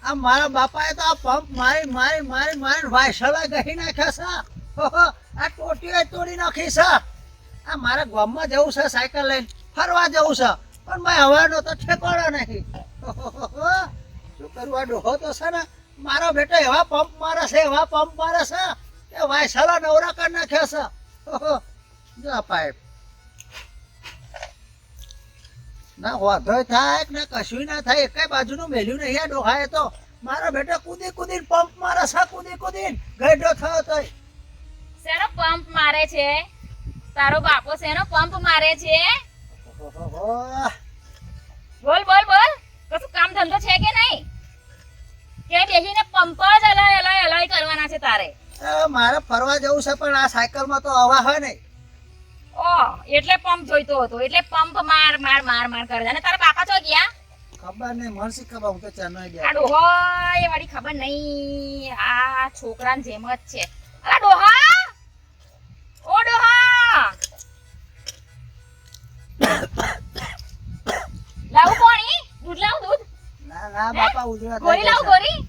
આ મારા બાપાએ તો આ પંપ મારી વાયસળા ગહી નાખ્યા છે. આ ટોટીઓ તોડી નાખી છે. આ મારા ગામમાં જવું છે સાયકલ લઈને ફરવા જવું છે પણ મેં હવાનો તો ઠેકાણો નહીં. શું કરવું આ ડોહો તો છે ને મારો બેટો એવા પંપ મારે છે કે વાયસળા નવરા કરી નાખ્યા છે. જો આ પાઇપ ના વાંધો થાય કે ના કશું ના થાય એકાઈ બાજુનું મેલ્યું નહીં આ ડોહાએ તો. મારો બેટો કૂદી પંપ મારે છે કૂદી ગઈઢો થયો તો. શેનો પંપ મારે છે? તારો બાપો શેનો પંપ મારે છે? બોલ કશું કામ ધંધો છે કે નહીં? કે બેહીને પંપ જ હલાય કરવાના છે તારે? મારે ફરવા જવું છે પણ આ સાયકલમાં તો હવા હોય નહીં. ઓ એટલે પંપ જોઈતો હતો એટલે પંપ માર કરે. અને તારા બાપા છો ગયા? ખબર નહીં મનસી ખબર હું તો ચેન્નઈ ગયા. આ ડોહા એ વાળી ખબર નહીં. આ છોકરાને જેમ જ છે. અલા ડોહા, ઓ ડોહા, લાવું પાણી? દૂધ લાવું? દૂધ ના બાપા ઉજળા ગોરી લાવું? ગોરી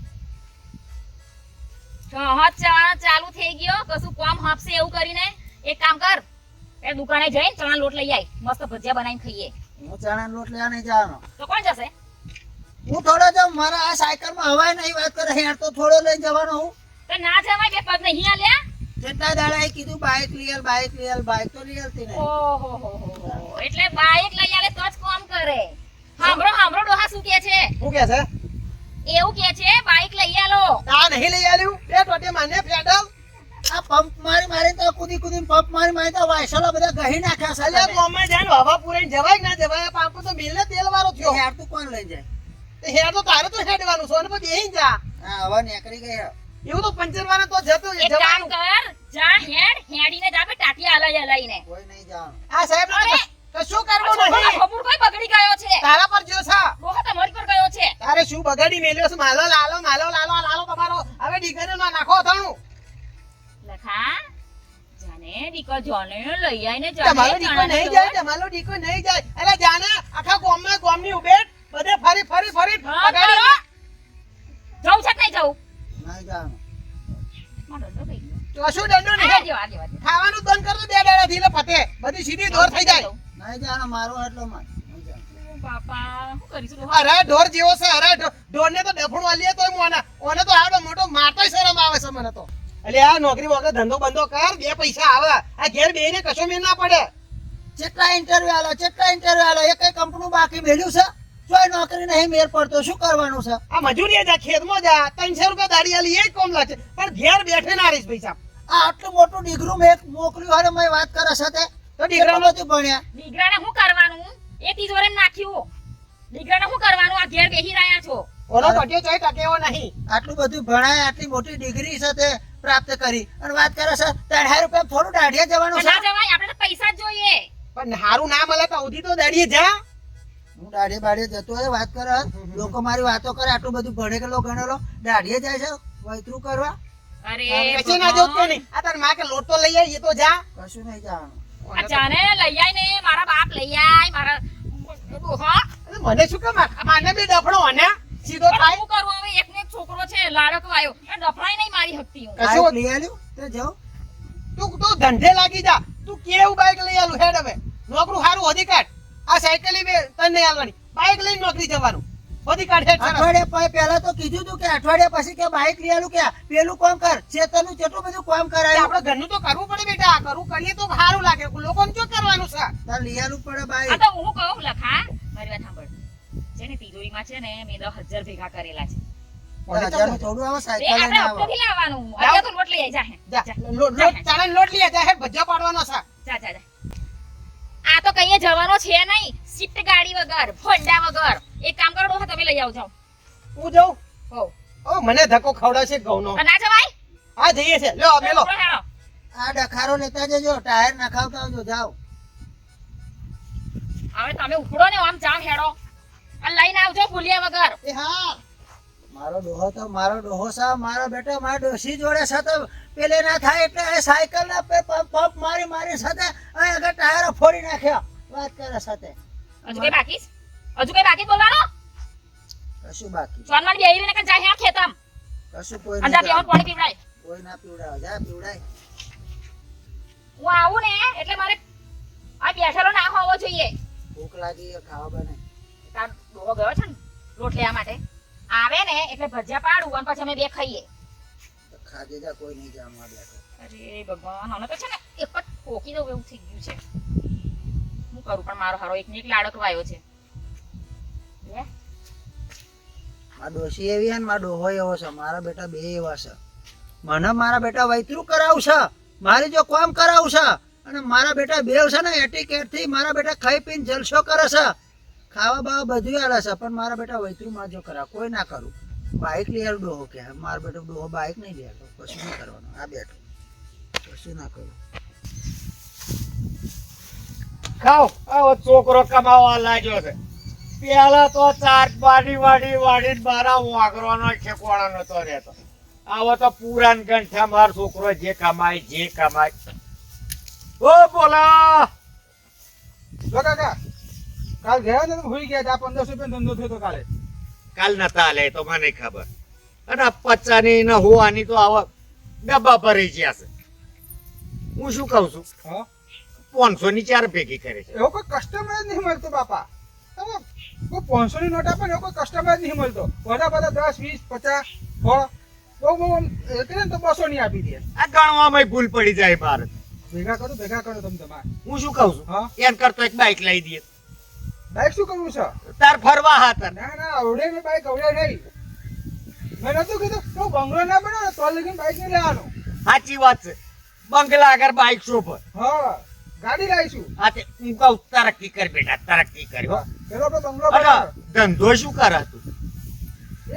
ચણા ચાલુ થઈ ગયો. કશું કામ આપશે એવું કરીને એક કામ કર, એ દુકાને જઈને ચણા લોટ લઈ આય, મસ્ત ભજીયા બનાવીને ખાઈએ. હું ચણા લોટ લેવા નહીં જવાનો. તો કોણ જશે? હું થોડો જાઉં. મારા આ સાયકલમાં હવાય નહીં વાત કરે. હેર તો થોડો લઈને જવાનો હું. તો ના જવાય, બે પગ નહીં આલ્યા. કેટલા દાડા કીધું બાઇક લઈ આલ બાઇક તો લઈ આલતી નહીં. ઓહો એટલે બાઈક લઈ આલે તો જ કામ કરે. હાંભળો ડોહા શું કે છે? શું કે છે? એવું કે છે બાઈક લઈ આલો. આ નહીં લઈ આલ્યું. બે ટોટે માને પેડલ. આ પંપ મારી તો કૂદી પંપ મારી તો વાયસલા બધા ગહી નાખ્યા છે. અલ્યા ગોમાં જાન હવા પૂરાઈને જવાય ના જવાય? પાપો તો મિલને તેલ વાળો થયો. હેર તું કોણ લઈ જાય? તે હેર તો તારે તો હેડવાનું છે ને પછી બેહી જા. હા હવે નીકળી ગઈ. એવું તો પંચર વાળા તો જતો એક કામ જવાનું. કર, જા હેડીને જા, ટાટિયા હલાઈને. કોઈ નહીં જવાનું. આ સાહેબ તો શું કરવું નહીં? ખબર કોઈ બગડી ગયો છે? તારા પર જો છે. ડોહા તમારી પર ગયો છે. તારે શું બગાડી મેલ્યો છે? માલો લાલો તમારો હવે ડીગરીમાં નાખો થાણું. લખા જાને દીકો જોને લઈ આઈને તમારો દીકો નહીં જાય, તમારો દીકો નહીં જાય. અરે જાને આખા ગામની ઉભેટ બધે ફરી બગાડી. જવું છે કે નહીં જવું? નહીં જવાનું. મારો ડો ગઈ ગયો. તો શું દંડો નહીં? આગે. ખાવાનું બંધ કર દો, 2 દાડાથી એટલે પતે. બધી સીધી દોર થઈ જાય. નહીં જવાનું. મારો એટલો માં નહીં જવાનું. ઓ બાપા શું કરીશું ડોહા? અરે ઢોર જેવો છે. અરે ઢોરને તો ડફણું આલીએ તોય ઓને તો આવડો મોટો મારતોય શરમ આવે છે મને તો. એટલે આ નોકરી વગર ધંધો બંધો કર, 2 પૈસા આવે. આ ઘેર બેહીને કશો મેળ ના પડે. કેટલા ઇન્ટરવ્યુ આલો એક કંપનું બાકી મેલ્યું છે. જોઈ નોકરી નહીં મેર પડતો શું કરવાનું છે? આ મજૂરી જા, ખેતમાં જા, 300 રૂપિયા દાડી આલી એ જ કોમ લાગે. પણ ઘેર બેઠે ના રહીશ પૈસા. આ આટલું મોટું ડિગ્રી મેં મોકલ્યું હારે મેં વાત કરે સાથે તો ડીગરાનો બધું ભણ્યા. દીકરાને શું કરવાનું? એ તિજોરીમાં નાખ્યું. દીકરાને શું કરવાનું? આ ઘેર બેહી રહ્યા છો. ઓનો ટટ્યો ચોય ટકેવો નહીં. આટલું બધું ભણાય આટલી મોટી ડિગ્રી સાથે પ્રાપ્ત કરી અને વાત કરે છે 3000 રૂપિયા થોડું દાઢિયા જવાનું ના છે. જવાય, આપણે તો પૈસા જ જોઈએ. પણ હારું ના મળે તો ઉધી તો દાડીએ જા. હું દાઢી બાઢીએ જતો હોય વાત કરે. લોકો મારી વાતો કરે. આટલું બધું ભણેલો ગણેલો દાઢીએ જાય છે વૈતરું કરવા. અરે કશે ના જવું તો નહીં. આ તાર માં કે લોટ તો લઈ આય, એ તો જા. કશું નહીં જવાનું. આ જાને લઈ આય ને, મારા બાપ લઈ આય, મારા ડોહા. અરે મને શું કામ માને બી ડફણો અને સીધો પણ થાય. શું કરવું હવે? એકને એક છોકરો છે લાડકો આવ્યો, એ ડફરાય નહીં મારી હકતી હું. કશું બાઈક લઈ આલ્યું તે જાઓ. તું ધંધે લાગી જા. તું કેવું બાઈક લઈ આલું હેડ હવે. નોકરું હારું હોધી કાઢ. આ સાયકલ તને નહીં આલવાની. બાઈક લઈને નોકરી જવાનું. હોધી કાઢ હેડ. અઠવાડિયા પહેલા તો કીધું તું કે અઠવાડિયા પછી કે બાઈક લઈ આલું કે પેલું કામ કર. ચેતનનું જેટલું બધું કામ કરાયું. આપણે ઘરનું તો કરવું પડે બેટા. કરવું કરીએ તો સારું લાગે. લોકોને શું કરવાનું છે? તાર લઈ આલું પડે આ બાઈક. તો હું કહું લખા, મારી વાત સાંભળ. છે ને તિજોરીમાં છે ને મેં 10,000 ભેગા કરેલા છે. 1000 થોડું આવે તે સાયકલ આપણે લઈને આવે. હપ્તેથી લાવવાનું. અત્યારે તો લોટ લઈ આય, જા હે. જા. જા. ચાણાનો લોટ લઈ જા. હેડ ભજીયા પાડવાનો છે. જા. આ તો કઈએ જવાનો છે નહીં, શિફ્ટ ગાડી વગર, હોન્ડા વગર. એક કામ કરો ડોહા, તમે લઈ આવજો. હું જાઉં. હો. ઓ મને ધક્કો ખવડાવશે ઘઉંનો. તો ના જવાય? હા જઈએ છે. લ્યો મેલો. હેડો. આ ડખારો લેતા જજો. ટાયર નખાવતા આવજો. જાઓ. હવે તમે ઉપડો ને આમ જામ હેડો. આ લઈને આવજો ભૂલ્યા વગર. એ હા. મારો ડોહો છે. મારો બેટો મારા ડોશી જોડે સાથે પેલે ના થાય એટલે એ સાયકલ ના પંપ મારી સાથે અહીં આગળ ટાયરો ફોડી નાખ્યા. વાત કરે સાથે. હજુ કઈ બાકી છે? હજુ કઈ બાકી બોલવાનો? કશું બાકી સોનમાન બેહી રહીને કે જાય આ ખેતમ કશું કોઈ અંદા નહીં બેહો પાણી પીવડાય કોઈ ના પીવડાવે જા પીવડાય હું આવું ને એટલે મારે આ બેઠેલો ના હોવો જોઈએ ભૂખ લાગી છે, ખાવા બને તાર ડોહો ગયો છે ને લોટ લેવા માટે આવે ને એટલે ભજીયા પાડું અને પછી અમે બે ખાઈએ તો ખાજે જા કોઈ નહીં જામવા બેઠો અરે ભગવાન અમે તો છે ને એક જ ઠોકી દઉં એવું થઈ ગયું છે હું કરું પણ મારો હારો એક ને એક લાડકડો આવ્યો છે લે મારા ડોશી એવી છે ને મારા ડોહો એવો છે મારા બેટા બે એવા છે મને મારા બેટા વૈતરું કરાવશે મારી જો કામ કરાવશે અને મારા બેટા બેવ છે ને એટીકેટ થી મારા બેટા ખાઈ પીને જલસો કરે છે ખાવા બાવા બધું આલે છે પણ મારા બેટા વૈતરું માં જો કરાવ કોઈ ના કરું બાઇક લઈ આવ ડોહો કે મારા બેટો ડોહો બાઇક નહીં લેતો કશું નહીં કરવાનું આ બેઠો કશું ના કરું ખાઓ આવો છોકરો કમાવા લાગ્યો છે પેલા તો ચાર વાડી મારા વાગરોનો ઠેકોણો નતો રહેતો આવો તો પુરાન ગંઠા માર છોકરો જે કમાય ઓ બોલા જો કાકા કાલ ગયા ને તમે હોઈ ગયા હતા 1500 રૂપિયા ધંધો થયો તો કાલે કાલ નતા લે તો મને ખબર અને પચાની ને હોવાની તો આવા ડબ્બા ભરી ગયા છે હું શું કહું છું હા 500 ની ચાર ભેગી કરે છે એવો કોઈ કસ્ટમર જ નહીં મળતો બાપા તમે કોઈ 500 ની નોટ આપે ને એવો કોઈ કસ્ટમર જ નહીં મળતો બધા 10 20 50 બહુ એટલે ને તો 200 ની આપી દે આ ગણવામાં ભૂલ પડી જાય ભારત ભેગા કરો તમે તમારે હું શું કહું છું હા એમ કરતો એક બાઇક લઈ દઈએ બાઈક શું કરવું છે તાર ફરવા હાતર ના આવડે ને બાઈક આવડે નહીં મેં નતું કીધું તો બંગલો ના બનો ને તો લગીને બાઈક નહીં લેવાનું સાચી વાત છે બંગલા આગળ બાઇક શોભર હા ગાડી લાવીશું આ તે હું કહું તરક્કી કર બેટા તરક્કી કર હો પેલો આપણે બંગલો અરે બનાવ્યો. ધંધો શું કરે તું એ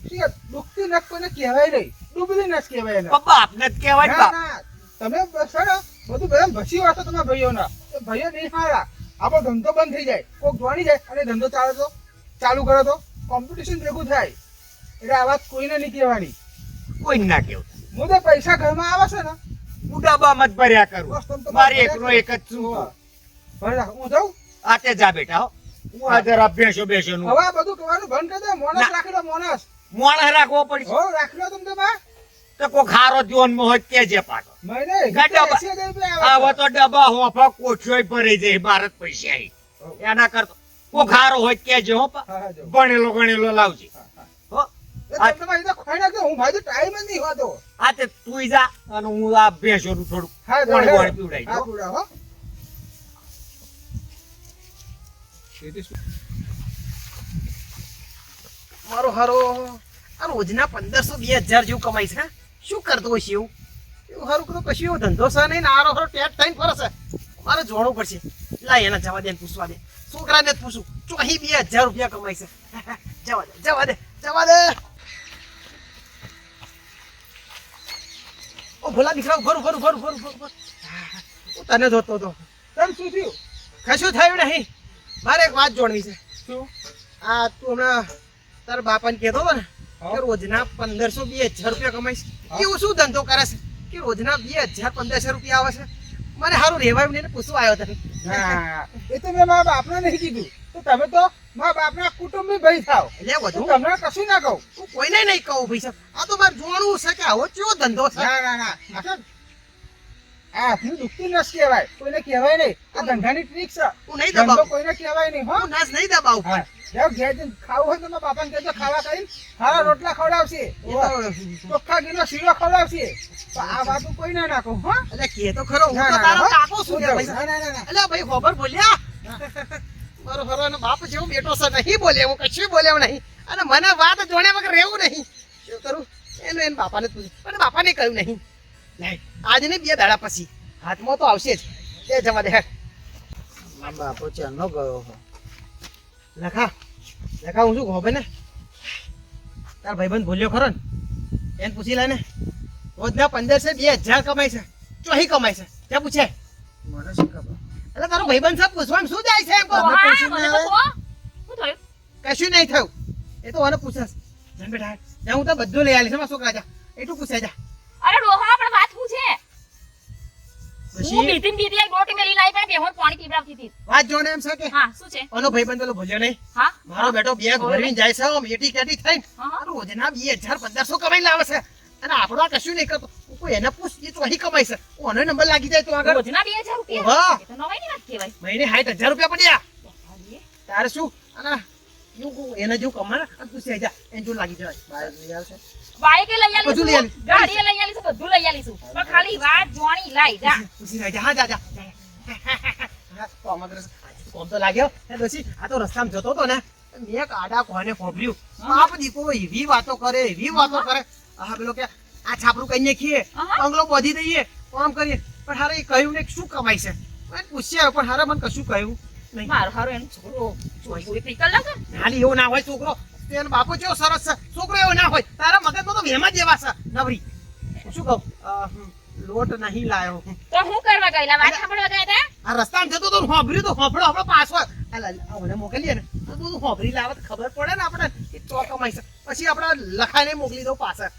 શી દુખતી નસ કોઈને કહેવાય નહીં ડૂબલી નસ કહેવાય એને પપ્પા આપને જ કહેવાય ના બાપ ના તમે બસ છે ને બધું બધા ભસી વાળો તમારા ભાઈઓના એ ભાઈઓ નહીં હારા આપણો ધંધો બંધ થઈ જાય કોક જોવાની જાય અને ધંધો ચાલુ કરો તો કોમ્પિટિશન ભેગું થાય એટલે આ વાત કોઈને નહીં કહેવાની કોઈ ના કેવું હું તો પૈસા ઘરમાં આવે છે ને હું ડબ્બામાં જ ભર્યા બસ કરું તમ તો મારી ભર્યા એકનો કરો. એક જ છું ભલે રાખ, હું જાઉં આતે જા બેટા હો હું આ જરા બેસો નું હવે આ બધું કહેવાનું બંધ કરી દે મોનસ ના. રાખી દો મોનસ મોણ રાખવો પડશે હો રાખી લો તમે તમારે તો કોઈ ખારો જીવનમાં હોય તે જે પાછો મહિને ગાડા 80,000 રૂપિયા આવો આવે તો ડબ્બા હોફા કોઠીઓય ભરાઈ જાય ભારત પૈસા આવી એના કરતો કોઈ ખારો હોય કે જે હો પા. હા હા જો ગણેલો લાવજે હો એ તમે ભાઈ તો ખાઈ નાખજો હું ભાઈ તો ટાઈમ જ નહીં હોતો આ તે તું જા અને હું આ ભેંસોનું થોડું હા જો પાણી હે. વાળી પીવડાવી હા દઉં. પૂરા હો મારો હારો આ રોજના 1500-2000 જેવું કમાય છે શું કરતો હશે એવું હારું કરો કશું એવો ધંધો છે નહીં ને આરો હારો ટેટ થઈને ફરે છે મારે જોડવું પડશે લાય એના જવા દે ને પૂછવા દે છોકરાને જ પૂછું ચોહી 2000 રૂપિયા કમાય છે જવા દે ઓ ભોલા દીકરા ભરું હું તને જોતો હતો તમ શું થયું કશું થયું નહીં મારે એક વાત જોડવી છે શું આ તું હમણાં તારા બાપાને કહેતો હતો ને હા. કે રોજના 1500-2000 રૂપિયા કમાય છે હા. એવું શું ધંધો કરે છે કે રોજના 2000-1500 રૂપિયા આવે છે મને સારું રેવાયું નહીં ને પૂછવા આવ્યો તને ના એ તો મેં મારા બાપને નહીં કીધું તો તમે તો મારા બાપના કુટુંબી ભાઈ થાવ એટલે તો વધુ તમને કશું ના કહું હું કોઈને નહીં કહું ભાઈ સાહેબ આ તો મારે જોવાનું છે કે આવો કેવો ધંધો છે ના આ તો આ હાથની દુખતી નસ કહેવાય કોઈને કહેવાય નહીં આ ધંધાની ટ્રીક છે હું નહીં ધંધો દબાવું કોઈને કહેવાય નહીં હો હું નાશ નહીં દબાવું હા જાઓ ઘેર જઈને ખાવું હોય તો મારા બાપાને કહેજો ખાવા કરીને સારા રોટલા ખવડાવશે ચોખ્ખા ઘીનો શીરો ખવડાવશે તો આ વાત હું કોઈ ના નાખું હો એટલે કે તો ખરો હું ના, તો ના, તારો હો. કાકો છું હું યાર જાઉં. ભાઈ ના. એટલે ભાઈ ખબર બોલ્યા મારો હરોનો બાપ જેવો બેટો છે નહીં બોલે હું કશું બોલ્યો નહીં અને મને વાત જોડ્યા વગર રહેવું નહીં શું કરું એને બાપાને જ પૂછ્યું પણ બાપાને કહ્યું નહીં લાય આજને 2 દાડા પછી હાથમાં તો આવશે જ એ જવા દે હેડ. મારા બાપો ચારનો ગયો હો લખા હું શું કહું ભાઈ ને તાર ભાઈબંધ ભૂલ્યો ખરો ને એને પૂછી લે ને રોજના 1500-2000 કમાય છે ચોહી કમાય છે ત્યાં પૂછે મને શું ખબર એટલે તારો ભાઈબંધ સાહેબ પૂછવામાં શું જાય છે એમ કહો. ડોહા, પૈસા મને ના તો આવે? કહો. શું થયું કશું નહીં થયું એ તો મને પૂછે જાન બેટા જા હું તો બધું લઈ આલીશ મારા છોકરા જા એટલું પૂછે જા અરે ડોહા પણ વાત શું છે હું બીતી ને બીતી એક રોટી મેલી લાવી પણ બેહોર પાણી પીવડાવતી હતી. વાત જોને એમ છે કે હા શું છે? ઓલો ભાઈબંધ પેલો ભૂલ્યો નહીં હા મારો બેટો બેગ ભરીને જાય છે આમ એટી કેટી થઈને હા, હા. રોજના 2000-1500 કમાઈ લાવે છે અને આપણો આ કશું નહીં કરતો કોઈ એને પૂછ એ ચોહી કમાઈ છે ઓનો નંબર લાગી જાય તો આગળ રોજના 2000 રૂપિયા? વાહ. એ તો નવાઈની વાત કહેવાય. મહિને 60,000 રૂપિયા પડ્યા અરે, તારે શું અને એને જેવું કમાય ને તું સહેજા એને જો લાગી જાય બાય લઈ આવશે બાઈકે લઈ બધું લઈ આલીશું, ગાડીએ લઈ આલીશું, બધું લઈ આલીશું. પણ ખાલી વાત જોણી લાઈ જા. ખુશી રહી જા હા જા જા હા, તો આમાં તો કોમ તો લાગ્યો હે દોશી આ તો રસ્તામાં જતો તો ને મેં કાડા કોને ફોફર્યું બાપ દીકરો એવી વાતો કરે હા પેલો કે આ છાપરું કઈ નાખીએ હા. બંગલો બોધી દઈએ કામ કરીએ પણ હારે એ કહ્યું ને કે શું કમાય છે મેં પૂછ્યા પણ હારે મને કશું કહ્યું નહીં મારો હારો એનો છોકરો ચોરી ચોરી પીકલ લાગે. હાલી એવું ના હોય છોકરો તેનો બાપો કેવો સરસ છે છોકરો એવો ના હોય તારા મગજમાં તો વહેમાં જેવા છે નવરી શું કહું લોટ નહીં લાયો તો હું કરવા ગયેલા? વાત સાંભળવા ગયા હતા? આ રસ્તામાં જતો તો હોંભર્યું તો હોંભળો આપણો પાછો મને મોકલીએ ને તો બધું હોંભરી લાવે તો ખબર પડે ને આપણે કે તો કમાઈ છે પછી આપણે લખાઈને મોકલી દો પાછા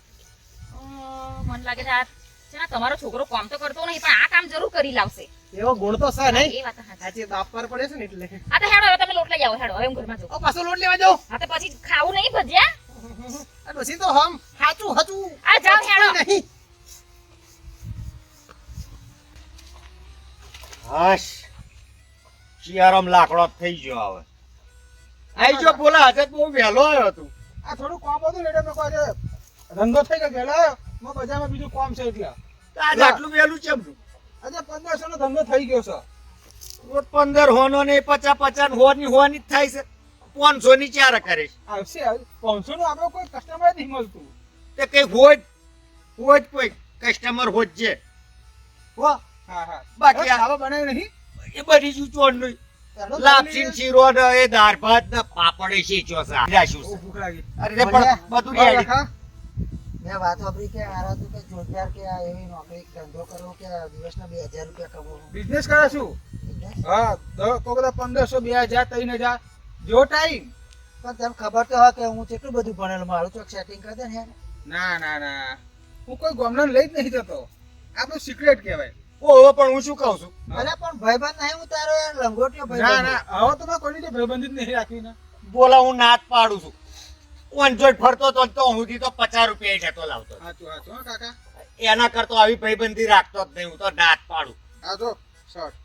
મને લાગે છે આ છે ને તમારો છોકરો કામ તો કરતો નહીં પણ આ કામ જરૂર કરી લાવશે. એવો ગુણ તો છે નહીં એ વાત સાચી. આજે બાપ પર પડે છે ને એટલે આ તો હેડો હવે તમે લોટ લઈ આવો હેડો હવે હું ઘરમાં જાઉં. પાછો લોટ લેવા જાઉં હા તો પછી ખાવું નહીં ભજીયા? આ ડોસી તો હમ હાચું આ જાઓ હેડો. નહીં હાશ શિયારામ લાકડો થઈ ગયો હવે આઈ જો બોલા આજે બહુ વહેલો આવ્યો તું આ થોડું કામ હતું ને એટલે મેં કહ્યું આજે ધંધો થઈ ગયો ગયેલો મેં બજારમાં બીજું કામ છે એટલે આજ આટલું વહેલું ચેમ તું આજે 1500 નો ધંધો થઈ ગયો છે રોજ 15 હોનો ને 50 હોની જ થાય છે 500 ની ચાર કરે છે આવશે 500 નું આપણે કોઈ કસ્ટમર નહીં મળતું તે કઈ હોય જ કોઈ કસ્ટમર હોય જ છે હો હા હા બાકી આ- ખાવા બનાવ્યું નહીં એ બધી શું ચોર નહીં એનો લાપસી ને શીરો ને એ દાળ ભાત ને પાપડ એ શેચ્યો છે રાખ્યું બહુ છે ભૂખ લાગી અરે રે પણ બધું હા, રેડી રાખા. મેં વાત સાંભળી કે આરા તું કે જોરદાર કે આ એવી નોકરી ધંધો કરવો કે દિવસના 2000 રૂપિયા કમાવો. બિઝનેસ કરે છું હા તો બધા 1500 2000 3000 જો ટાઈમ પણ તને ખબર તો હોય કે હું કેટલું બધું ભણેલો મારું ચોક સેટિંગ કરી દે ને યાર. ના ના ના હું કોઈ ગામડાને લઈ જ નહીં જતો આપણું સિક્રેટ કહેવાય ઓહો પણ હું શું કહું છું અરે પણ ભાઈબંધ નહીં હું તારો યાર લંગોટિયો ના ભાઈબંધ. ના હવે તો મેં કોઈની જોડે ભાઈબંધી જ નહીં રાખવી ને બોલા હું નાત પાડું છું ઓનજોડ ફરતો તો હુંથી તો 50 રૂપિયા જતો લાવતો સાચું સાચું હા કાકા એના કરતો આવી ભાઈબંધી રાખતો જ નહીં હું તો નાત પાડું આ જો શોર્ટ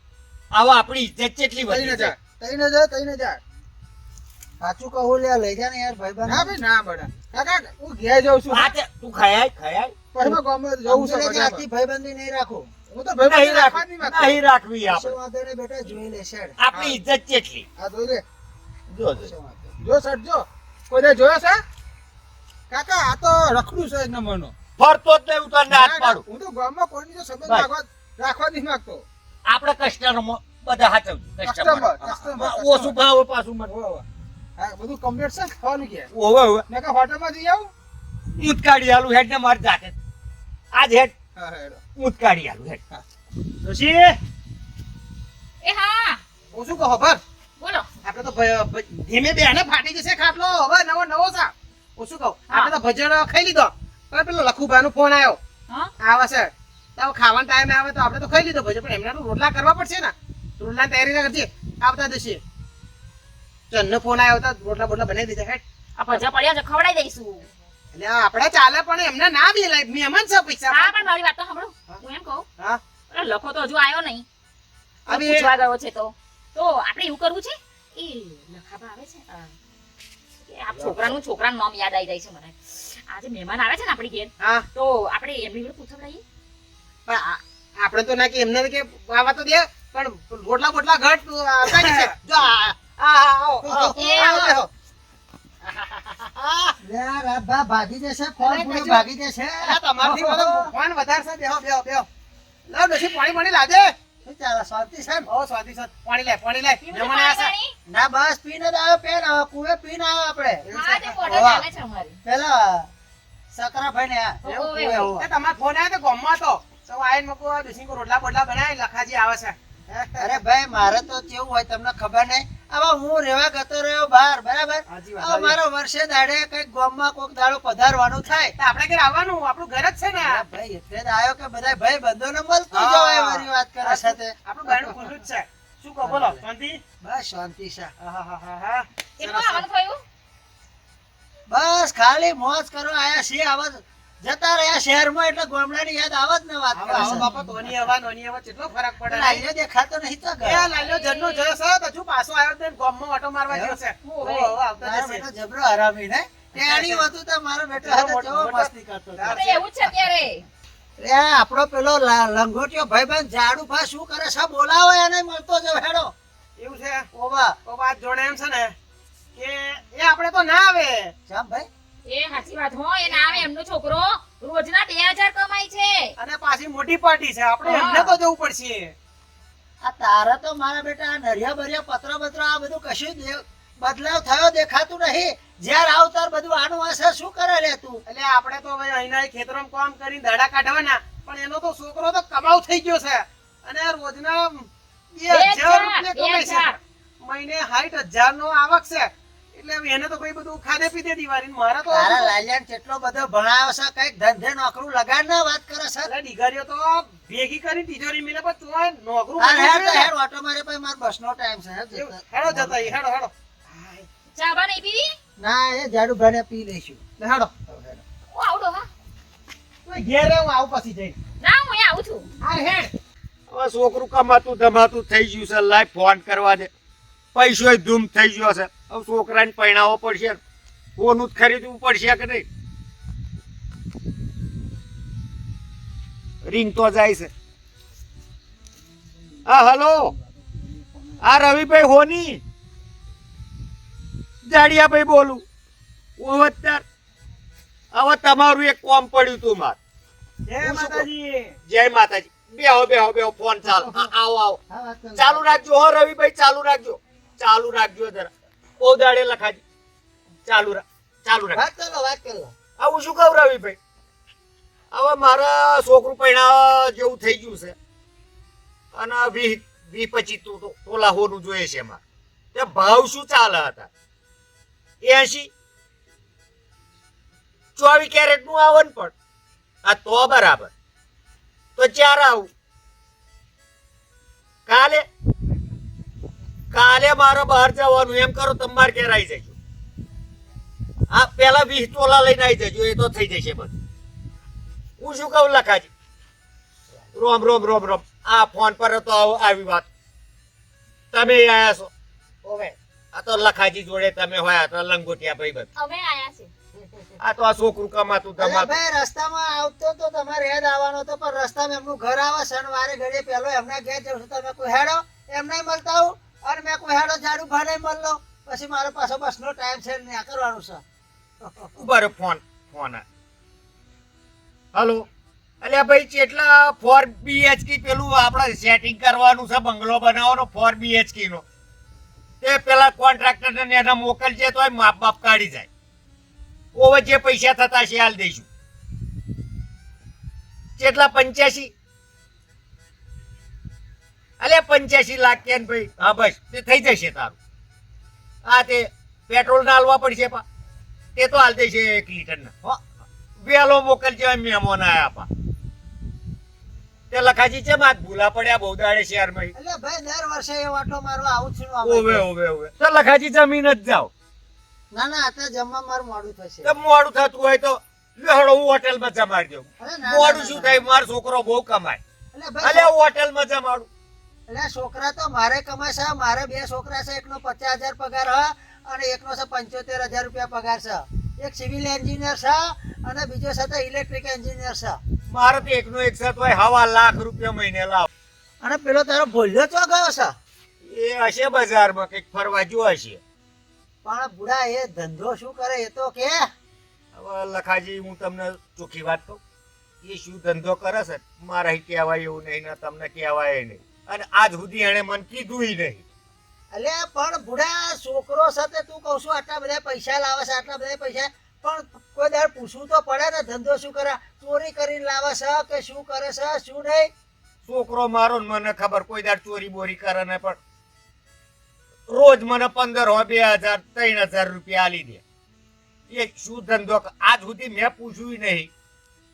આવા આપણી ઇજ્જત કેટલી વધી 3000 છે 3000 સાચું કહું લે લઈ જા ને યાર ભાઈબંધ. ના ભાઈ ના બડા કાકા હું ઘેર જાઉં છું આ તે તું ખાય પછી મેં ગામમાં જવું છે સમજી લે કે બજારમાં. આખી ભાઈબંધી નહીં રાખો. હું તો નહીં ભાઈબંધી રાખવા જ રાખવી નહીં માંગતો. નહીં રાખવી કશો આપણે વાંધો નહીં બેટા જોઈ લે શેડ. આપણી ઇજ્જત કેટલી આ જોઈ લે જો કશો વાંધો નહીં. જો શર્ટ જો કોઈ દે જોયો છે કાકા આ તો રખડું છે એક નંબરનો ફરતો જ નહીં હું તો નાત ના, ના, પાડું હું તો ગામમાં કોઈની જો સંબંધ બસ. રાખવા નહીં માંગતો આપણે કસ્ટમર બધા હાચવજો કસ્ટમર, કસ્ટમર કસ્ટમર. ઓછું ભાવ પાછું મને હોવે, હોવે. હા બધું કમ્પ્લીટ છે ને ખાવાનું કે ઓવે ઓવે મેં કે હોટલમાં જઈ આવું હું જ કાઢી આલું હેડ ને મારી જાતે આજ હેડ હા હા હેડો. હું જ કાઢી આલું હેડ ડોશી એ હા હું શું કહો ખબર બોલો. આપણે તો ધીમે બેને ફાટી જશે ખાટલો હવે નવો નવો છે હું શું કહું આપણે તો ભજન ખાઈ લીધો પણ પેલો લખુભાઈનો ફોન આવ્યો હા આવે છે તો ખાવાનો ટાઈમ આવે તો આપણે તો ખાઈ લીધો ભજન પણ એમને તો રોટલા કરવા પડશે ને રોટલાની તૈયારી ના કરજે આવતા જશે ચન્નો ફોન આવ્યો તો રોટલા બોટલા બનાવી દીધા હેડ આ ભજા પડ્યા છે ખવડાવી દઈશું. એટલે આપણે ચાલે પણ એમને ના બે લાય મહેમાન છે પૈસા હા પણ મારી વાત તો સાંભળો. હું એમ કહું હા અરે લખો તો હજુ આવ્યો નહીં. હવે પૂછવા ગયો છે તો આપણે એવું કરવું છે એ લખાબા આવે છે કે આ છોકરાનું નામ યાદ આવી જાય છે મને. આજે મહેમાન આવે છે ને આપણી ઘેર હા તો આપણે એમની જોડે પૂછવડાવીએ. પણ આપણે તો ના કે એમને કે આવા તો દે પણ રોટલા બોટલા ઘટ આવતા જ છે જો આવો લે આ રાતભા ભાગી જશે ફોન અરે પૂરો કશું- ભાગી જશે. તમારથી બધો ફોન વધારે છે બેહો બેહો બેહો લાવ ડોશી પાણી લાદે શું ચાલે શાંતિ છે ને? ઓ સ્વાદી સ્વાદ પાણી લે પીવું છે જમણે આશે પાણી? ના બસ પીને જ આવ્યો પેન હવે કુએ પીને આવ્યો આપણે હા તે બોટલ હોવા. ચાલે છે અમારી. પેલા સકરાભાઈ ને આ ઓવે, કુએ ઓવે. હોવા. એ તમાર ફોન આવ્યો તો ગામમાં તો આઈને મકો ડોશી કો રોટલા બોટલા બનાય લખાજી આવે છે અરે ભાઈ મારે તો કેવું હોય તમને ખબર નહીં હવે હું રેવા ગતો રહ્યો બહાર, બરાબર? હાજી વાત, હવે હાજી. મારો વર્ષે દાડે કઈક ગામમાં કોક દાડો પધારવાનું થાય. તો આપણે ઘરે આવવાનું, આપણું ઘર જ છે ને. અરે ભાઈ એટલે જ આવ્યો કે બધા ભાઈ બંધોને મળતું હા. જવાય મારી વાત કરે સાથે. આપણું ગાયનું ખુલ્લું જ છે. શું કહો, બોલો, શાંતિ? બસ શાંતિ છે. આહાહાહા. કેટલું આવવાનું થયું? બસ ખાલી મોજ કરો આયા છીએ. આવા જતા રહ્યા શહેરમાં એટલે ગામડાની યાદ આવત ને વાત આવો, કરે આવો છે. બાપા, તોની હવા, નોની હવા, કેટલો ફરક પડે ને. લાઈનો દેખાતો નહીં તો એ ગયો. લાલ્યો જન્નો જયો છે, તો હજુ પાછો આવ્યો તો ગામમાં ઓટો મારવા ગયો છે. ઓવે. ઓહો, આવતો મારો જશે. બેટો જબરો હરામી ને ટેણી હતું તો મારો બેટો હાથે મોટો, કેવો મોટો. મસ્તી કરતો હતો. આપણે એવું જ છે અત્યારે. એ આપણો પેલો લંગોટિયો ભાઈબંધ ઝાડુ ભા શું કરે છે બોલાવો એને મળતો જ હેડો. એવું છે. ઓવા તો વાત જોડે એમ છે ને કે એ આપણે તો ના આવે. જામ ભાઈ એ સાચી વાત હો, એ ના આવે એમનો છોકરો રોજના 2000 કમાય છે. અને પાછી મોટી પાર્ટી છે, આપણે હા. એમને તો જવું પડશે. આ તારા તો મારા બેટા આ નરિયા બરિયા પત્ર બત્ર આ બધું કશું બદલાવ થયો દેખાતું નહીં. જ્યાર આવતાર બધું આનું હશે શું કરે લે તું? એટલે આપણે તો હવે અહીંના ખેતરોમાં કામ કરીને દાડા કાઢવાના, પણ એનો તો છોકરો તો કમાવ થઈ ગયો છે અને રોજના 2000 રૂપિયા કમાય છે. 2000. મહિને 60,000 નો આવક છે. એટલે હવે એને તો કોઈ બધું ખાધે પીધે દિવાળી. મારા તો તારા લાલિયાને કેટલો બધો ભણાયો છે કઈક ધંધે નોકરું લગાડ ના વાત કરે છે. એટલે દીકરીઓ તો ભેગી કરી તિજોરી મિલે પણ ચોય નોકરું હા, હેડ તો કરી હેડ ઓટો મારે ભાઈ મારો બસનો ટાઈમ છે હેડ જતા. હેડો જતા ઈ, હેડો હેડો ચા બા નહીં પીવી? ના એ ઝાડુ ભાઈને પી લઈશું. લે હેડો. હું આવડો હા. તું ઘેર હું આવું પછી જઈ. ના હું અહીંયા આવું છું. આ હેડ. હવે છોકરું કમાતું ધમાતું થઈ ગયું છે, લાય ફોન કરવા દે. પૈસો ધૂમ થઈ ગયો છે. હવે છોકરાને પૈણાવો પડશે, ફોનું જ ખરીદવું પડશે કે નહીં? રિંગ તો જાય છે. હા હલો, આ રવિભાઈ હોની જાડિયાભાઈ બોલું. ઓવત્તર હવે તમારું એક કોમ પડ્યું તું માર. જય હું શું કહું? માતાજી. જય માતાજી. બેહો બેહો બેહો, ફોન ચાલો. આવો આવો, હા, વાત કર. ચાલુ રાખજો હો રવિભાઈ, ચાલુ રાખજો, ચાલુ રાખજો જરા. બહુ દાડે લખાજી, ચાલુ રાખ. વાત કર લો, વાત કર લો. હું શું કહું રવિભાઈ, હવે મારા છોકરું પૈણા જેવું થઈ ગયું છે અને 20-25 તોલા હોનું જોઈએ છે એમાં. તે ભાવ શું ચાલે હતા? 80 24 કેરેટ નું આવન પણ આ તો બરાબર. તો ચાર આવું કાલે મારે બહાર જવાનું, એમ કરો તમારે ઘેર આવી જજો. આ પેલા 20 તોલા લઈને આવી જજો, એ તો થઈ જશે બધું. હું શું કહું લખાજી, રોમ રોમ રોમ રોમ. આ ફોન પર તો આવી વાત. તમે આયા છો? ઓવે આ તો લખાજી જોડે તમે હોય, આ તો લંગોટિયા ભાઈ બંધ. અમે આયા છે. આ તો આ છોકરું કમાતું અલા ધમાતું. ભાઈ રસ્તામાં આવતો તો તમારે હેડ આવવાનો હતો પણ રસ્તામાં એમનું ઘર આવે શનિવારે ઘડીએ પેલો એમના ઘેર જઉં છું. તમે કોઈ હેડો એમને મળતા આવું અને મેં કોઈ હેડો ઝાડુ ભાને મળલો. પછી મારો પાછો બસનો ટાઈમ છે ને આ કરવાનું છે. ઉભા રહ્યો, ફોન હલો. અલ્યા ભાઈ કેટલા 4 BHK પેલું આપણે સેટિંગ કરવાનું છે, બંગલો બનાવવાનો 4 BHK નો. તે પેલા કોન્ટ્રાક્ટર ને એને મોકલજે તો માપ બાપ કાઢી જાય. ઓવે જે પૈસા થતા છે હાલ દઈશું. કેટલા? 85? અલ્યા 85 લાખ કે ભાઈ. હા બસ તે થઈ જશે તારું. હા તે પેટ્રોલ ના હાલવા પડશે પા, તે તો હાલ દેશે 1 લીટર ના. વેલો મોકલજો, મહેમાન આયા પા. તે લખાજી છે માત ભૂલા પડ્યા બહુ દાડે શહેરમાં. એટલે ભાઈ દર વર્ષે એ વાટો મારવા આવું જ છું આમાં. ઓવે તો લખાજી જમીન જ જાઓ. ના ના અત્યારે જમવા મારું મોડું થશે. તો મોડું થતું હોય તો લેહડો હું હોટેલમાં જમાડી દઉં. અરે ના, મોડું ના, શું ના. થાય, મારો છોકરો બહુ કમાય. એટલે ભાઈ અલે હું હોટેલમાં જમાડું. એટલે છોકરા તો મારે કમાય છે. મારે 2 છોકરા છે, એકનો 50,000 પગાર છે અને એકનો છે 75,000 રૂપિયા પગાર છે. એક સિવિલ એન્જિનિયર છે અને બીજો છે તો ઇલેક્ટ્રિક એન્જિનિયર છે. મારે તો એકનો એક સાથ હોય 1.5 લાખ રૂપિયા મહિને લાવ. અને પેલો તારો ભોલ્યો ચો ગયો છે? એ હશે બજારમાં કંઈક ફરવા જો હશે. પણ બુડા એ ધંધો શું કરે એ તો કે. હવે લખાજી હું તમને ચોખ્ખી વાત કહું, એ શું ધંધો કરે છે મારા કહેવાય એવું નહીં ને તમને કહેવાય નહીં. અને આજ સુધી એને મને કીધું નહીં. એટલે પણ બુડા છોકરો સાથે તું કહું છું આટલા બધા પૈસા લાવે છે, આટલા બધા પૈસા, પણ કોઈ દર પૂછવું તો પડે ને ધંધો શું કરે, ચોરી કરીને લાવે છે કે શું કરે છે શું નહીં. છોકરો મારો ને મને ખબર, કોઈ દાડ ચોરી બોરી કરે ને પણ રોજ મને 1500 2000 3000 રૂપિયા આલી દે. એ શું ધંધો આજ સુધી મેં પૂછ્યું નહીં.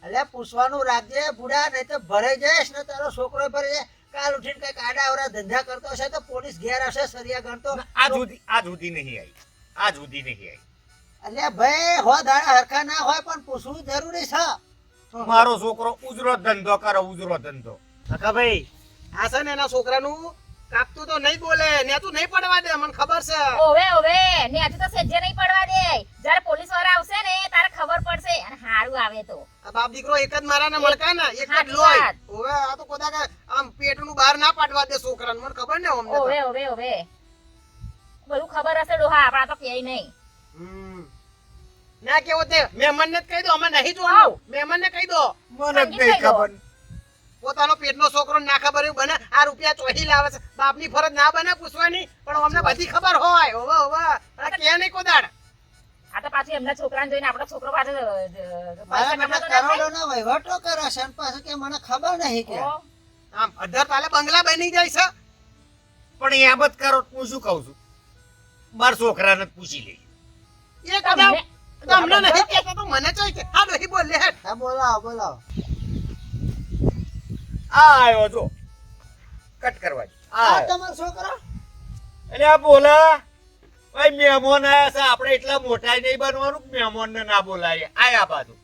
અલ્યા પૂછવાનું રાખજે બુડા, નહીં તો ભરે જઈશ ને તારો છોકરો ભરે જાય. કાલ ઉઠીને કઈક આડા અવળા ધંધા કરતો હશે તો પોલીસ ઘેર હશે સરિયા ગણતો. આજ સુધી નહીં આવી. આજ સુધી નહીં આવી. અલ્યા ભાઈ હો દાડા હરખા ના હોય પણ પૂછવું જરૂરી છે. મારો છોકરો ઉજરો ધંધો કરે, ઉજરો ધંધો. ભાઈ આ છે ને એના છોકરાનું કાપતું તો નહીં બોલે ને તું નહીં પડવા દે, મને ખબર છે. ઓવે ને હજુ તો સેજે નહીં પડવા દે. જ્યારે પોલીસ વાળા આવશે ને તારે ખબર પડશે અને હારું આવે તો. આ બાપ દીકરો એક જ મારાને મળકા ને, એક જ સાચી લોહી. વાત. ઓવે આ તો કોદા કે આમ પેટનું બહાર ના પાડવા દે છોકરાને, મને ખબર ને અમને તો. ઓવે બધું ખબર હશે ડોહા, આપણા તો ક્યાંય નહીં. ના કેવો તે મહેમાનને જ કહી દો, અમે નહીં જોવાનું. મહેમાનને કહી દો મને જ નહીં ખબર. પોતાનો પેટનો છોકરો ના ખબર એવું બને. આ રૂપિયા ચોહી લાવે છે, બાપની ફરજ ના બને પૂછવાની, પણ અમને બધી ખબર હોય. ઓવે કે નહીં કોદાડ. આ તો પાછું એમના છોકરાને જોઈને આપણો છોકરો પાછો મારા બેટા કરોડોના વહીવટો કરે છે અને પાછું કે મને ખબર નહીં કે. આમ અધર તાલે બંગલા બની જાય છે. પણ એમ જ કરો તો હું શું કહું છું, મારા છોકરાને જ પૂછી લઈએ. એ કદા તમને નહીં કહેતો તો મને ચાઈ કે હા નહીં બોલ લે હેડ. હા બોલાવો. આ આવ્યો જો કટ કરવા. આ તમારો છોકરો? એટલે આ બોલા ભાઈ મહેમાન આયા છે, આપણે એટલા મોટા નહીં બનવાનું કે મહેમાનને ના બોલાય. આયા બાજુ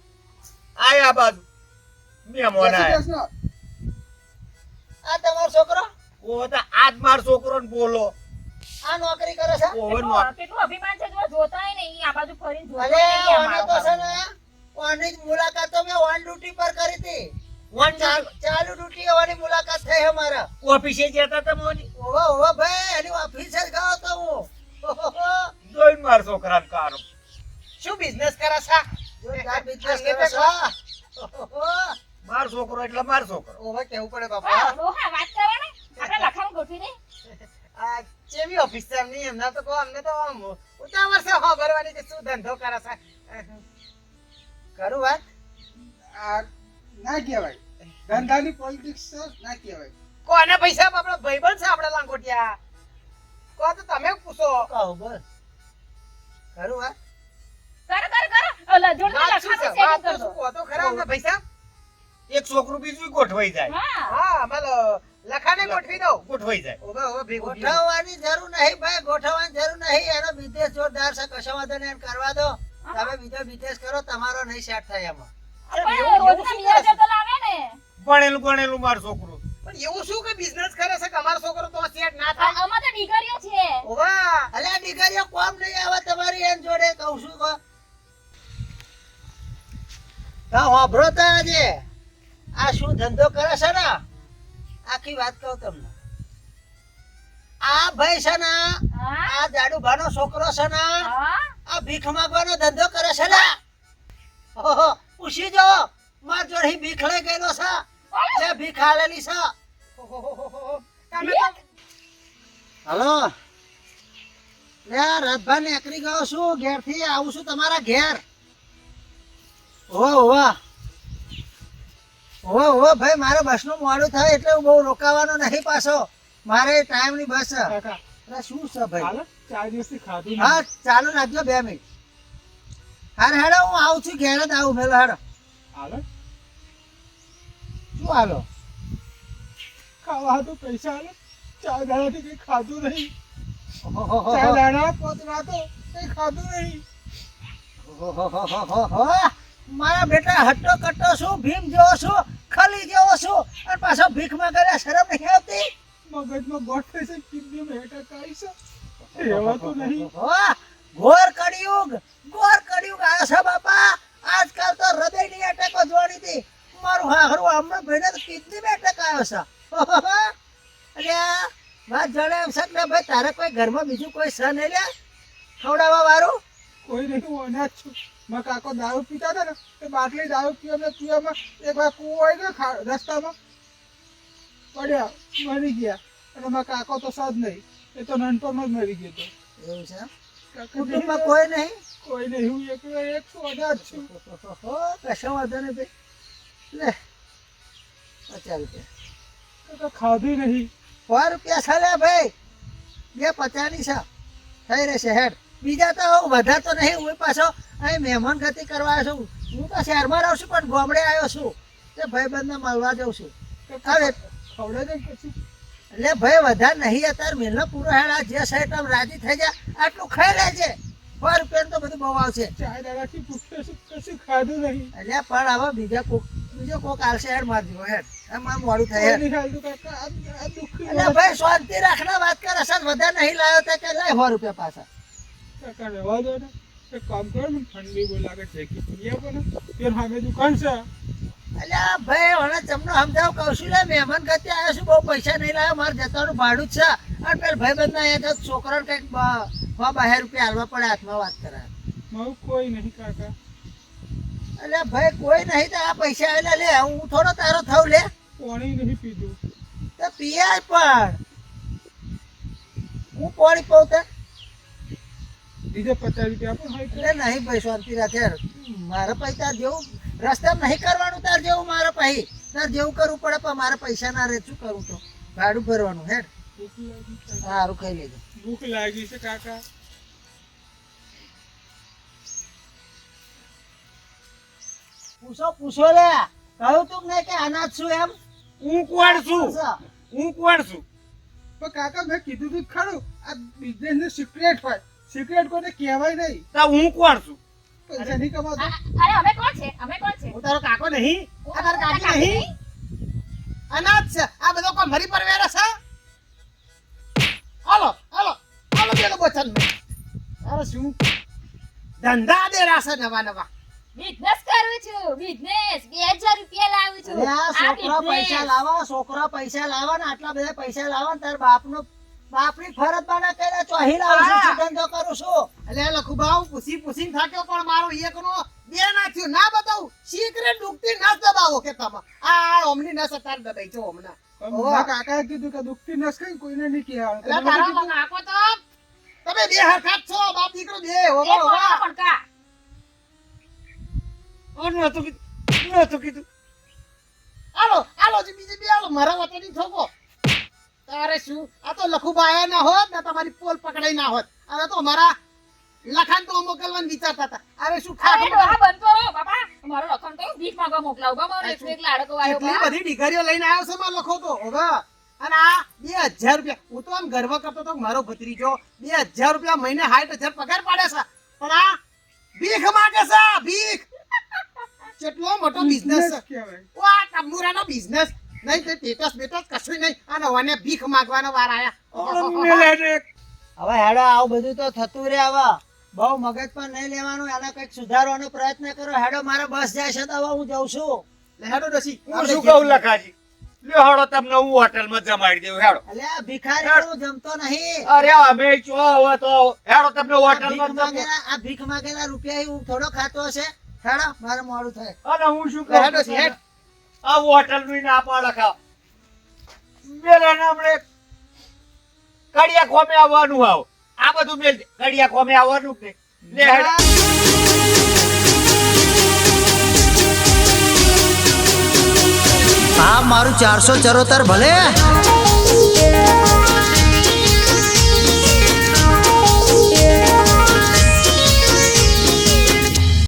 મહેમાન આયા. આ તમારો છોકરો? ઓ તો આજ મારો છોકરો ને બોલો. આ નોકરી કરે છે? કેટલું અભિમાન છે, જો જોતાય નહીં આ બાજુ ફરીને જોતો અરે નહીં ઓને અમારો તો છે બાબુ. ને ઓની જ મુલાકાત તો મેં ઓન ડ્યુટી પર કરી હતી. ચાલુ ડ્યુટી ઓની મુલાકાત થઈ અમારા. ઓફિસે જતા હતા મોની ઓહો ભાઈ એની ઓફિસે જ ગયો તો હું. જોઈને મારા છોકરાને કારો. શું બિઝનેસ કરે છે? જોરદાર business કરે છે. મારો છોકરો એટલે મારો છોકરો. ઓવે કેવું પડે હા, બાપા. ડોહા વાત કરો ને આપણે લખાણ ગોઠવી દે. આ કેવી ઓફિસ છે એમની? એમના તો કહો અમને તો આમ ઉતાવળ છે ખબરવાની કે શું ધંધો કરે છે. કરું વાત? આ ના કહેવાય, ધંધાની પોલિટિક્સ ના કહેવાય. કોને પૈસા આપણો ભાઈબંધ છે આપણે લાંગોટિયા. કહો તો તમે પૂછો. કહું બોલ. કરું વાત? કર ઓલા જોડે વાત શું છે? લખાણ વાત સેટિંગ તો કરજો. શું કહો તો ખરા અમને પૈસા? એક છોકરું બીજું ગોઠવાઈ જાય. હા હા અમારે લખાને ગોઠવી દઉં. ગોઠવાઈ જાય. ઓવે ભેગું થયું. ગોઠવવાની જરૂર નહીં ભાઈ, ગોઠવવાની જરૂર નહીં. એનો બિઝનેસ જોરદાર છે, કશો વાંધો નહીં, એને કરવા દો. તમે બીજો બિઝનેસ કરો, તમારો નહીં સેટ થાય એમાં. પણ રોજના મિયાજે તો લાવે ને. ભણેલું મારું છોકરું. પણ એવું શું કે બિઝનેસ કરે છે કે અમારો છોકરો તો સેટ ના થાય? આમાં તો દીકરીઓ છે. ઓવા અલ્યા દીકરીઓ કોમ નહીં આવે તમારી એન જોડે, કહું છું કહો. હા વાપરો તો આજે આ શું ધંધો કરે છે ને, આખી વાત કહું તમને. આ ભાઈ છે ને, હા આ જાડુભાનો છોકરો છે ને, હા આ ભીખ માંગવાનો ધંધો કરે છે ને. ઓહો, પૂછી જો માર જોડે ભીખ લઈ ગયેલો છે, એટલે ભીખ આલેલી છે. તમે તો હલો લે રાતભાઈ નીકળી ગયો છું ઘેર થી, આવું છું તમારા ઘેર. ઓહો ભાઈ મારે બસ નું મોડું થાય એટલે હું બહુ રોકાવાનો નહીં પાછો, મારે ટાઈમ ની બસ છે. કાકા અરે શું છે ભાઈ? હાલો 4 દિવસથી ખાધું હા નહીં. ચાલુ રાખજો 2 મિનિટ. હારે હેડો હું આવું છું ઘેર જ આવું મેલો હેડો. હાલો શું હાલો? ખાવા હતું પૈસા હાલો. 4 દાડાથી કઈ ખાધું નહીં. ઓહોહોહો. 4 દાડા પોતરા તો કઈ ખાધું નહીં. ઓહોહોહોહો. મારા બેટા હટ્ટો કટ્ટો છું, ભીમ જેવો છું, ખલી જેવો છું, અને પાછો ભીખ માં કર્યા શરમ નહીં આવતી? મગજમાં ગોઠ થઈ છે, કિડનીમાં એટેક આવી છે. રહેવાતું નહીં. ઓહ, ઘોર કળિયુગ આવ્યો છે બાપા. આજકાલ તો હૃદયની એટેકો જોડી હતી. મારું હાહરું હમણાં ભાઈને તો કિડનીમાં એટેક આવ્યો છે. ઓહોહો. અલ્યા વાત જાણે એમ છે કે ભાઈ તારે કોઈ ઘરમાં બીજું કોઈ છે નહીં લે ખવડાવવા વાળું? કોઈ નહીં, હું અનાજ છું. મારા કાકો દારૂ પીતા હતા ને, તે બાટલી દારૂ પીવામાં એક વાર કૂવો હોય ને રસ્તામાં પડ્યા, મરી ગયા. અને મારા કાકો તો સદ નહીં, એ તો નાનપણમાં જ મરી ગયો હતો. એવું છે? કાકા કુટુંબમાં નહીં, કોઈ નહીં? કોઈ નહીં, હું એક છું, અનાજ છું. ઓહોહો. કશો વાંધો નહીં ભાઈ. લે 50 રૂપિયા. કાકા ખાધું નહીં. 100 રૂપિયા છે લે ભાઈ. 250 છે થઈ રહેશે હેડ. બીજા તો વધારે તો નહીં. હું પાછો અહીં મહેમાન ગતિ કરવા આવ્યો છું. હું તો શહેરમાં રહું છું પણ ગામડે આવ્યો છું તે ભાઈબંધને મળવા જાઉં છું. હવે ખવડાવી દે પછી એટલે ભાઈ વધારે નહીં અત્યારે મહિનો પૂરો હેડ. આ જે સાઈડ આમ રાજી થઈ જાય આટલું ખાઈ લેજે. 100 રૂપિયાનું તો બધું બહુ આવશે. 4 દાડાથી ભૂખ્યો છું, કશું ખાધું નહીં. એટલે પણ હવે બીજો કોક આવશે હેડ મારજો હેડ. એમ આમ મોડું થાય હેડ. કોઈ નહીં હાલતું કાકા, આ દુઃખી એટલે ભાઈ શાંતિ રાખના વાત કરે છે. વધારે નહીં લાવ્યો તો કે લાય 100 રૂપિયા પાછા. કાકા રહેવા દો ને. એક કામ કરો ને, ઠંડી બહુ લાગે છે કે પીએ પણ તેર સામે દુકાન છે. એટલે આ ભાઈ હવે તમને સમજાવ કહું છું લે મહેમાન ગતિ આવ્યો છું. બહુ પૈસા નહીં લાવ્યો. મારે જતાનું ભાડું જ છે. અને પેલા ભાઈબંધ ના અહીંયા તો છોકરાને કંઈક 12 રૂપિયા હાલવા પડે હાથમાં વાત કરે. મારું કોઈ નહીં કાકા. એટલે ભાઈ કોઈ નહીં તો આ પૈસા એટલે લે. હું થોડો તારો થઉં લે. પાણી નહીં પીધું. તો પીએ પણ હું પાણી પાઉં તો બીજે 50 રૂપિયા પણ હોય એટલે નહીં ભાઈ શાંતિ રાખે. મારા પૈસા જેવું રસ્તામાં નહીં કરવાનું તાર જેવું મારા પછી તાર જેવું કરવું પડે પણ મારા પૈસા ના રહે. શું કરું તો ભાડું ભરવાનું હેડ. ભૂખ લાગી છે. સારું ખાઈ લેજો. ભૂખ લાગી છે કાકા. પૂછો લે. કહ્યું તું નહીં કે અનાજ છું એમ. હું કોણ છું? હું કોણ છું? પણ કાકા મેં કીધું તું ખરું, આ બિઝનેસ નું સિક્રેટ હોય. સિક્રેટ કોઈને કહેવાય નહીં. તો હું કોણ છું? પૈસા નહીં કમાતો. અરે અમે કોણ છે? અમે કોણ છે? હું તારો કાકો નહીં, આ તારો કાકી કાકી નહીં. અનાજ છે આ બધો કોઈ મરી પર વેરે છે. હાલો હાલો હાલો પેલો બચન અરે શું ધંધા દે રાસે નવા નવા. બિઝનેસ કરું છું. બિઝનેસ 2000 રૂપિયા લાવું છું. અરે આ આ છોકરો business. પૈસા લાવો. છોકરો પૈસા લાવો ને આટલા બધા પૈસા લાવો ને તાર બાપની ફરજ બના કર્યા ચોહી લાવું છું. શું ધંધો કરું છું. એટલે લખુભાઉ પૂછીને થાક્યો પણ મારો એકનો બે ના થયું. ના બતાવું સિક્રેટ ડૂબતી નસ દબાવો કે તમે આ ઓમની નસ અત્યારે દબાઈ છે હમણાં. મારા કાકાએ કીધું કે દુખતી નસ કઈ કોઈને નહીં કહેવાનું. એટલે તારો કાકો તો તમે બે હરખાત છો બાપ દીકરો બે એ ઓગો કોણ ઓગો. પણ કા? નહોતું કીધું. હાલો હાલો જી બીજી બે હાલો મારા વતની છોકો. તારે શું આ તો લખુબાયા ના હોત ને તમારી પોલ પકડાઈ ના હોત. હવે તો મારા લખાણ તો મોકલવાનું વિચારતા હતા. હવે શું અરે ખાધું ડોહા બંધ કરો બાપા. મારો લખન તો ભીખ માંગવા મોકલાવ બા. મારો એક લાડકો આવ્યો કેટલી બા. બધી ડિગ્રીઓ લઈને આવ્યો છે મારો લખો તો હવે. અને આ 2000 રૂપિયા હું તો આમ ગર્વ કરતો તો મારો ભત્રીજો 2000 રૂપિયા મહિને 60,000 પગાર પાડે છે પણ આ ભીખ માંગે છે ભીખ. કેટલો મોટો બિઝનેસ છે. કહેવાય. ઓ આ તંબુરાનો બિઝનેસ નહીં તે ટેટસ બેટસ કશું નહીં. અને ઓને ભીખ માંગવાનો વાર આયા. હવે હેડો આવું બધું તો થતું રહે. હવે બહુ મગજ પર નહીં લેવાનું. આના કંઈક સુધારવાનો પ્રયત્ન કરો. હેડો મારા બસ જાય છે તો હવે હું જાઉં છું. લેહાડો ડોસી હું શું કહું લખાજી? લ્યો હાડો તમને હું હોટલમાં જમાડી દઉં. હેડો. એટલે આ ભિખારી હું જમતો નહીં. અરે અમે ચો હવે તો હેડો તમને આ હોટલમાં ભીખ જમાડી. માંગેલા- આ ભીખ માંગેલા રૂપિયા હું થોડો ખાતો હશે. હેડો મારે મોડું થાય. અને હું શું લેહાડો કહું? છે હેડ. આ હોટલ નું ના પાડે ખાવ. મેલાને હમણે કડિયા ખોમે આવવાનું આવ. આ બધું મેલ દે. કડિયા ખોમે આવવાનું કે લે હેડ. આ મારું 474 ભલે